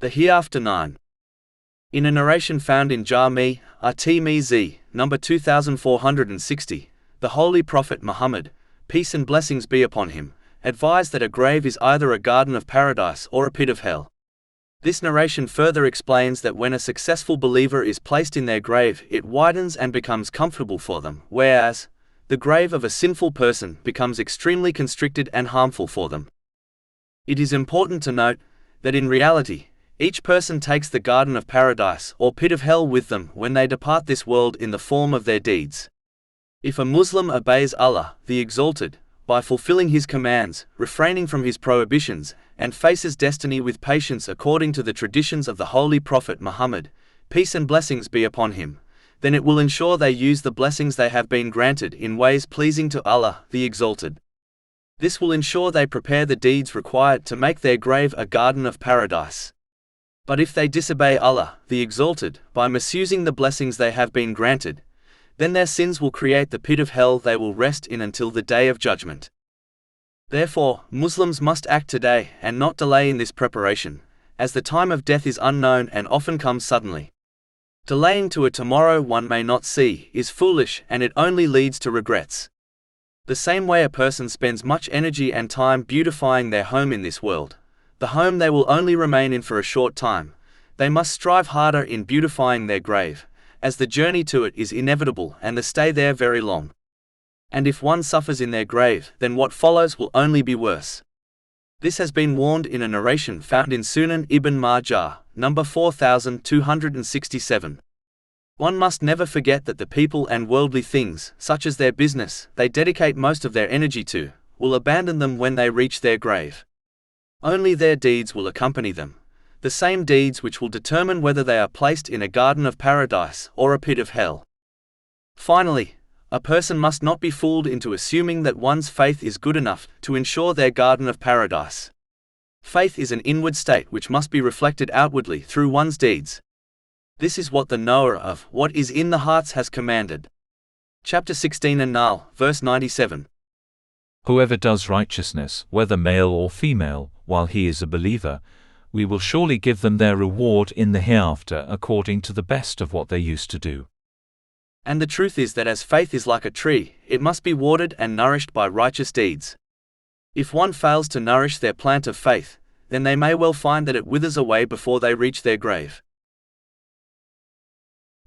The Hereafter 9. In a narration found in Jami, At-Tirmidhi, number 2460, the Holy Prophet Muhammad, peace and blessings be upon him, advised that a grave is either a garden of paradise or a pit of hell. This narration further explains that when a successful believer is placed in their grave, it widens and becomes comfortable for them, whereas the grave of a sinful person becomes extremely constricted and harmful for them. It is important to note that in reality, each person takes the garden of paradise or pit of hell with them when they depart this world in the form of their deeds. If a Muslim obeys Allah, the Exalted, by fulfilling His commands, refraining from His prohibitions, and faces destiny with patience according to the traditions of the Holy Prophet Muhammad, peace and blessings be upon him, then it will ensure they use the blessings they have been granted in ways pleasing to Allah, the Exalted. This will ensure they prepare the deeds required to make their grave a garden of paradise. But if they disobey Allah, the Exalted, by misusing the blessings they have been granted, then their sins will create the pit of hell they will rest in until the Day of Judgment. Therefore, Muslims must act today and not delay in this preparation, as the time of death is unknown and often comes suddenly. Delaying to a tomorrow one may not see is foolish, and it only leads to regrets. The same way a person spends much energy and time beautifying their home in this world, the home they will only remain in for a short time, they must strive harder in beautifying their grave, as the journey to it is inevitable and the stay there very long. And if one suffers in their grave, then what follows will only be worse. This has been warned in a narration found in Sunan Ibn Majah, number 4267. One must never forget that the people and worldly things, such as their business, they dedicate most of their energy to, will abandon them when they reach their grave. Only their deeds will accompany them, the same deeds which will determine whether they are placed in a garden of paradise or a pit of hell. Finally, a person must not be fooled into assuming that one's faith is good enough to ensure their garden of paradise. Faith is an inward state which must be reflected outwardly through one's deeds. This is what the knower of what is in the hearts has commanded. Chapter 16 An-Nahl, verse 97. Whoever does righteousness, whether male or female, while he is a believer, we will surely give them their reward in the hereafter according to the best of what they used to do. And the truth is that as faith is like a tree, it must be watered and nourished by righteous deeds. If one fails to nourish their plant of faith, then they may well find that it withers away before they reach their grave.